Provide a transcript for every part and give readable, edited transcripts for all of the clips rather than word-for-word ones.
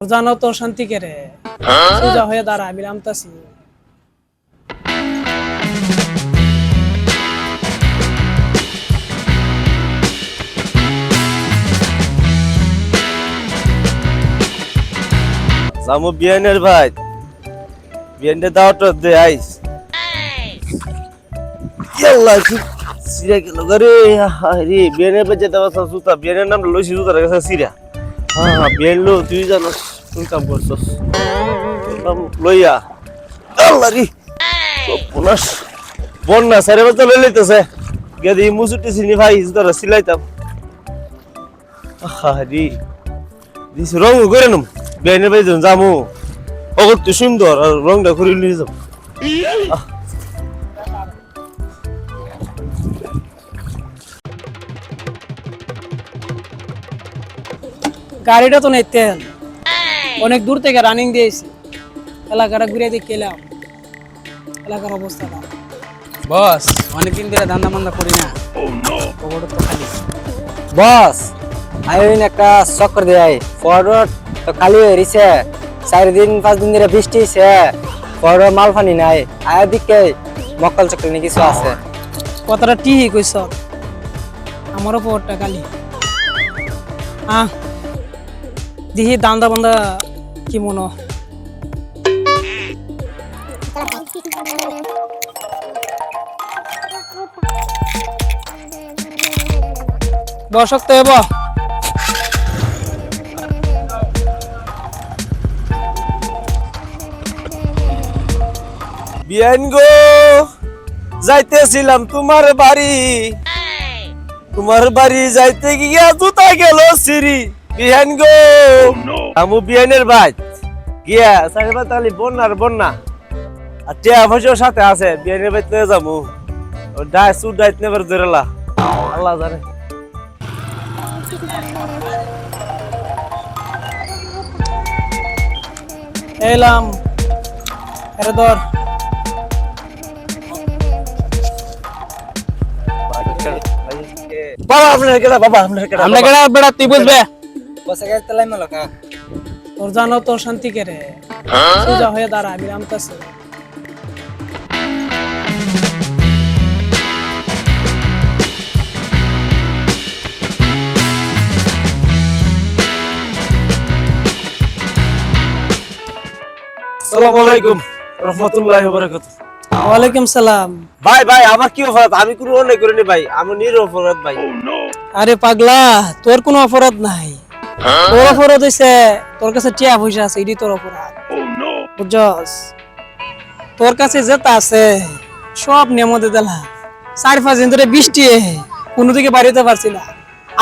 জানো তো শান্তি কে রে সোজা হয়ে দাঁড়া আমি নামতাছি। জামু বিয়ানের ভাই বিয়ানের দাওয়াটা দে আইস ইয়াল্লা সিরা গেল রে আরে বিয়ানের বাজে দাওয়া সুতা বিয়ানের নাম লইছি সুতা রেখে সিরা হ্যাঁ বিয়ান লো তুই জানোস তুই কাম করছস নাম লইয়া আল্লাহ রে পুনাস বন্যা সারে বাজে লই লইতেছে গেদি মুসুটি সিনি ভাই সুতা সিলাইতাম আরে দিস রং করে নম বিয়ানের বাজে জামু অগর তো সুন্দর আর রংটা করে নিয়ে যাব গাড়িটা তো নেই তেল অনেক দূর থেকে রানিং দিয়েছি এলাকাটা ঘুরে দিয়ে গেলাম এলাকার অবস্থাটা। বস অনেকদিন ধরে ধান্দা মান্দা করি না খবরটা তো খালি বস আইন একটা চক্কর দেয় ফরওয়ার্ড তো খালি হয়ে রয়েছে 4 দিন 5 দিন ধরে বৃষ্টি হয়েছে ফরওয়ার্ড মাল ফানি নাই আয়ের দিকে মক্কল চক্কর নিয়ে কিছু আছে কথাটা ঠিকই কইছ আমারও পরটা খালি দিহি দান্দা বান্দা কি মনো বসক তো এব বিয়ান গো যাইতেছিলাম তোমার বাড়ি যাইতে গিয়া জুতা গেল সিরি বিয়ান গো আমু বিয়ানের ভাই গিয়া সাহেবা তালি বন্যা আর টিয়া পয়সার সাথে আছে বিয়ানের ভাই নিয়ে যাবো ডাই সুট ডাইট নেবার জোরেলা আল্লাহ জানে এলাম আরে ধর বাবা আপনার কেডা আমরা কেডা বেড়া তুই বুঝবে বসে গেছে তেলাই মালকা তোর জানো তো শান্তি কে রে সোজা হয়ে দাঁড়া আমি নামতাছি। আসসালামু আলাইকুম রাহমাতুল্লাহি ওয়া বারাকাতুহু ওয়ালাইকুম সালাম। ভাই আমার কি অপরাধ আমি কোনো অন্যায় করিনি ভাই আমি নিরপরাধ ভাই আরে পাগলা তোর কোনো অপরাধ নাই তোর অপরাধ হইছে তোর কাছে টিয়া পয়সা আছে এটি তোর অপরাধ বুঝছস তোর কাছে যেটা আছে সব নেমতে দিলা 4-5 দিন ধরে বৃষ্টি কোনো দিকে বাড়িতে পারছি না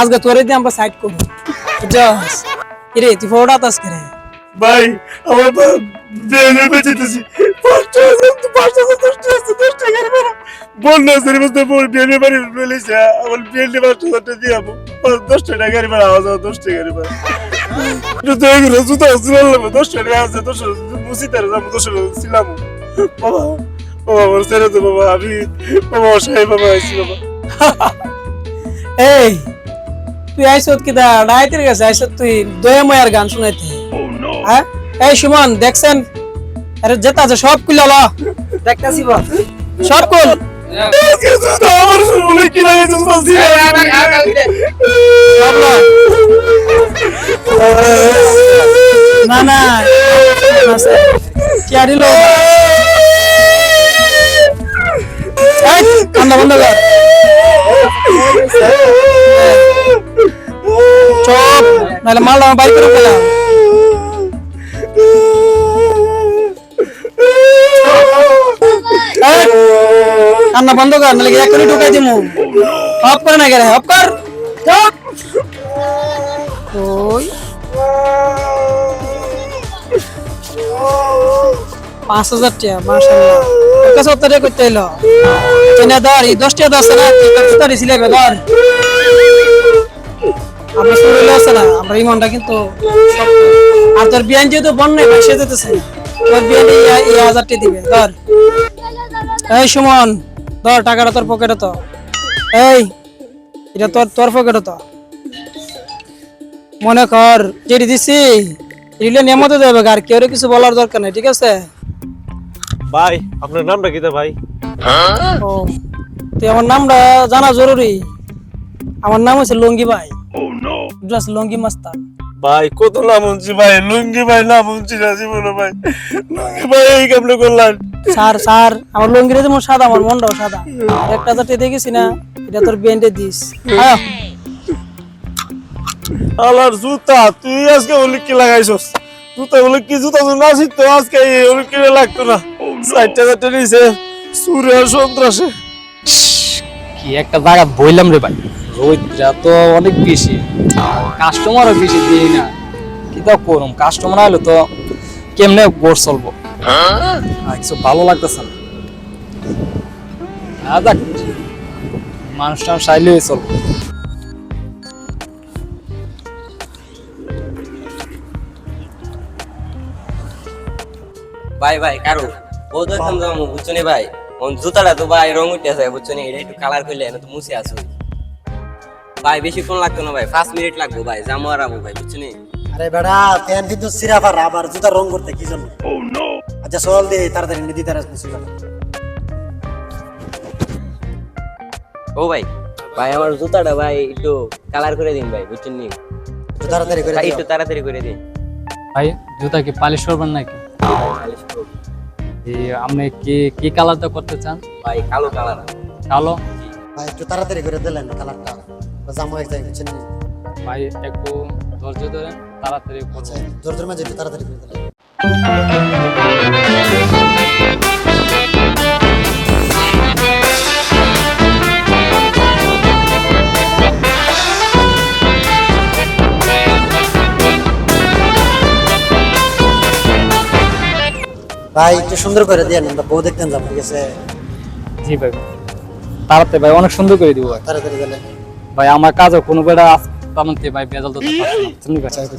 আজকে তোরে দিয়ে আমরা সাইড করব বুঝছস কিরে তুই ফোড়া তাস করে ভাই আমার বেনে বেঁচেছি 5,000 টাকা বন্যা সেরে বসতে বেনে বাড়ি বলেছে আমার বেনে 5,000 টাকা দিয়ে 10 টাকা গাড়ি ভাড়া আওয়াজ 10 টাকা গাড়ি ভাড়া তো এগুলো জুতা ছিলাম 10 টাকা আছে 10 মুসিতার দাম 10 ছিলাম বাবা আমার ছেড়ে তো বাবা আমি বাবা সাহেব বাবা আইছি বাবা এই তুই আইছত কি দা ডাইতের কাছে আইছত তুই দয়াময়ার গান শুনাইতে হ্যাঁ এই সুমন দেখছেন আরে যেটা আছে সব কুলা ল দেখতাছি বস সব কুল আমার শুনে কি লাগেছে বলছি না না কি আরিলো এই কান্না বন্ধ কর চুপ নাহলে মাল বাইক করে পেলাম কান্না বন্ধ কর নাহলে এক্ষুনি ঢুকাই দিমু অফ করে না গেলে অফ কর ওই 5,000 টাকা মাশাআল্লাহ কাছে উত্তরে করতে এলো এনে ধর এই 10 টাকা আছে না তুই কত দিছিলে ধর আমরা শুরু আছে না আমরা ইমানটা কিন্তু আর তোর বিয়ান যেহেতু বন্যায় ভাসে যেতেছে তোর বিয়ান এই 1000 টাকা দিবে ধর এই সুমন ধর টাকাটা তোর পকেটে তো এই এটা তোর পকেটে তো মনে কর যেটি দিছি এগুলো নিয়মিত দেবে আর কেউ কিছু বলার দরকার নেই, ঠিক আছে? ভাই আপনার নামটা কি ভাই? ও তো আমার নামটা জানা জরুরি। আমার নাম হচ্ছে লঙ্গি ভাই। জাস্ট লঙ্গি মাস্তান। ভাই কত নাম শুনছি ভাই, লুঙ্গি ভাই নাম শুনছি না জীবনে ভাই। লুঙ্গি ভাই এই কেমনে করলেন? স্যার আমার লঙ্গিটা যেমন সাদা, আমার মনটাও সাদা। আর একটা জাতি দেখেছি না, এটা তোর বেন্ডে দিস। আয় আলার জুতা তুই আজকে হলি কি লাগাইছস? জুতা বলে কি জুতা তো না শিখতো আজকে এই হলি কি লাগতো না। 60 নিছে সুরে আর সন্ত্রাসে। কি একটা জায়গা বইলাম রে ভাই, রোদটা তো অনেক বেশি, কাস্টমারও বেশি দিই না। কি তা করুম, কাস্টমার আইলো তো কেমনে বোর চলবো, কিছু ভালো লাগতেছে না। দেখ মানুষ টানুষ আইলেই চলবো। ভাই ভাই কারো ও তো একদম যাবো বুঝছো নি ভাই, জুতাটা তো ভাই রং উঠে আছে বুঝছো নি, এটা একটু কালার করলে না তো মুছে আসো ভাই, বেশিক্ষণ লাগতো না ভাই, 5 মিনিট লাগবো ভাই, জামু আর আবু ভাই বুঝছো নি। আরে বেড়া তেন কিন্তু সিরাফার আবার জুতা রং করতে কি জন্য? আচ্ছা চল দে তাড়াতাড়ি নিদি তারা কিছু জানা। ও ভাই ভাই আমার জুতাটা ভাই একটু কালার করে দিন ভাই বুঝছেন নি, একটু তাড়াতাড়ি করে ভাই দিও। একটু তাড়াতাড়ি করে দিন। ভাই জুতা কি পালিশ করবেন নাকি? আপনি কি কি কালারটা করতে চান? ভাই কালো কালার। কালো? ভাই একটু তাড়াতাড়ি করে দিলেন কালারটা, জামু এক জায়গায় বুঝছেন নি। ভাই একটু ধৈর্য ধরেন, তাড়াতাড়ি করবো। আচ্ছা জোর জোর মাঝে একটু তাড়াতাড়ি করে দিলেন। ভাই একটু সুন্দর করে দিয়ে আমরা বউ দেখতেন যাবো, ঠিক আছে? জি ভাই তাড়াতাড়ি ভাই, অনেক সুন্দর করে দিব ভাই। তাড়াতাড়ি দিলেন। ভাই আমার কাজও কোনো বেড়া আসতে ভাই বেজাল তো পারছি না, বুঝছেন নি ভাই? আচ্ছা এই তো।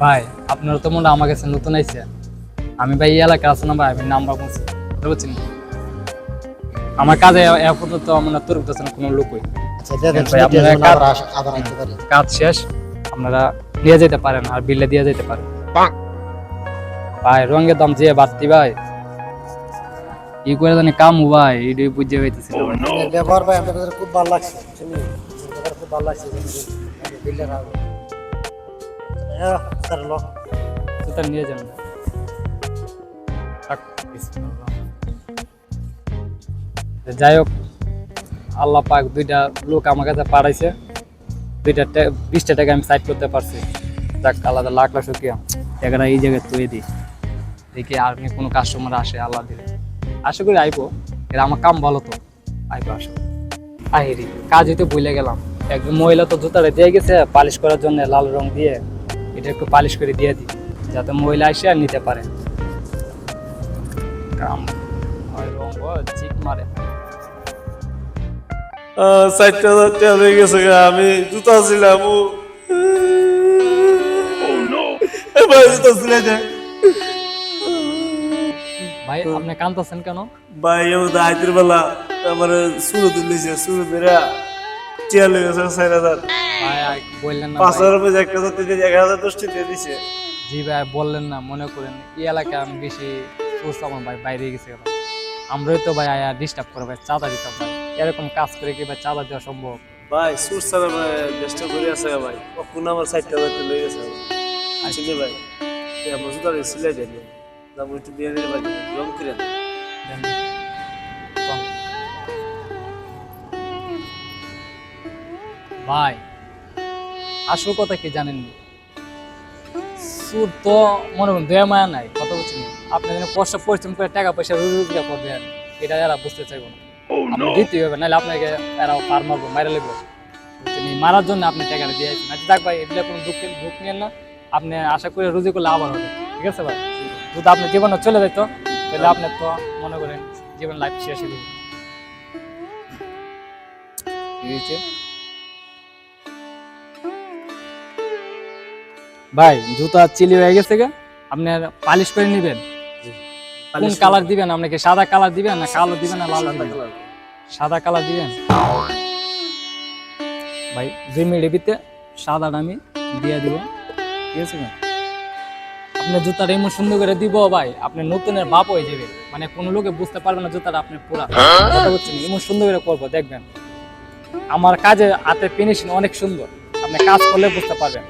ভাই আপনার তো মনে হয় আমার কাছে নতুন আইছে, আমি ভাই এই এলাকায় আছে না ভাই, আমি নাম্বার বলছি বুঝছেন। আমার কাজে আপাতত মানে তোর কাছে কোনো লোকই। আচ্ছা দিয়ে দেন, ভাই, আপনারা আমরা আবার আনতে পারি। কাজ শেষ, আপনারা নিয়ে যেতে পারেন আর বিলে দিয়ে যেতে পারেন। ভাই রঙের দাম যে বাড়তি ভাই, ই করে জানি কাম ভাই এটাই বুঝে পাইতেছি না ভাই। আপনার ব্যবহার ভাই আমাদের কাছে খুব ভালো লাগছে, বুঝছেন নি? আমাদের খুব ভালো লাগছে বিল্ডার হবে। হ্যাঁ স্যার লো জুতা নিয়ে যান ভাই। থাক, বিসমিল্লাহ। যাই হোক আল্লাহ পাক দুইটা লোক আমার কাছে পাঠাইছে, 20টা টাকা আমি সাইড করতে পারছি। যাক আলাদা লাখ লাখ শুকিয়া টাকাটা এই জায়গায় তুলে দিই, দেখি আর কোনো কাস্টমার আসে আল্লাহ দিলে, আশা করি আইবো। এরা আমার কাম ভালো তো আইবো আশা করি। আহিরি কাজ হইতে ভুলে গেলাম, একজন মহিলা তো জুতাটা দিয়ে গেছে পালিশ করার জন্য লাল রং দিয়ে, এটা একটু পালিশ করে দিয়ে দিই যাতে মহিলা এসে আর নিতে পারে। কাম হয় রং চিক মারে। 60,000 টাকা হয়ে গেছে গা, আমি জুতা ছিলাম ভাই জুতা ছিলে যে ভাই আপনি কাঁদতেছেন কেন? ভাই আমার আইতের বেলা আমার সুরো তুলেছে, সুরো ধরে চেয়ার লেগেছে 4,000। ভাই বললেন না 5,000 ভাই। রুপয়ে একটা ধরতে দিয়ে 1,000 10 দিয়ে দিছে। জি ভাই বললেন না, মনে করেন এই এলাকায় আমি বেশি সোর্স আমার ভাই বাইরে গেছে ভাই, আমরাই তো ভাই আয়া ডিস্টার্ব করে ভাই চাঁদা দিতাম ভাই, এরকম কাজ করে কি ভাই চাঁদা দেওয়া সম্ভব? ভাই সুর সারা ভাই চেষ্টা করে আছে ভাই, কোন আমার 60,000 টাকা লেগে গেছে আচ্ছা ভাই আমার জুতা সিলাই দেন, যাবো একটু দিয়ে দিলে ভাই রং করে দেন। ভাই আসল কথা কি জানেন, সুর তো মনে করেন দেয়া মায়া নাই, কথা বলছেন। আপনি যেন কষ্ট পরিশ্রম করে টাকা পয়সা রুজিটা করবেন, এটা এরা বুঝতে চাইব না। আপনি দিতেই হবে, নাহলে আপনাকে এরা পার মারবো, মারা লেগো। বুঝছেন, এই মারার জন্য আপনি টাকাটা দিয়ে আসছেন। আচ্ছা যাক ভাই, এগুলো কোনো দুঃখ নিয়েন না, আপনি আশা করে রুজি করলে আবার হবে, ঠিক আছে ভাই? যদি আপনার জীবনে চলে যেত তাহলে আপনি তো মনে করেন জীবন লাইফ শেষ হয়ে যাবে। ভাই জুতা চিলি হয়ে গেছে গা, আপনার পালিশ করে নিবেন। কোন কালার দিবেন? আপনাকে সাদা কালার দিবেন না কালো দিবেন না লাল দিবেন? সাদা কালার দিবেন ভাই, 2 মিনিটের ভিতরে সাদাটা আমি দিয়ে দিব। ঠিক আছে ভাই? আপনার জুতাটা এমন সুন্দর করে দিব ভাই, আপনি নতুনের বাপ হয়ে যাবে, মানে কোনো লোকে বুঝতে পারবে না জুতাটা আপনি পুরা কথা বলছেন, এমন সুন্দর করে করবো দেখবেন। আমার কাজে হাতে ফিনিশিং অনেক সুন্দর, আপনি কাজ করলে বুঝতে পারবেন।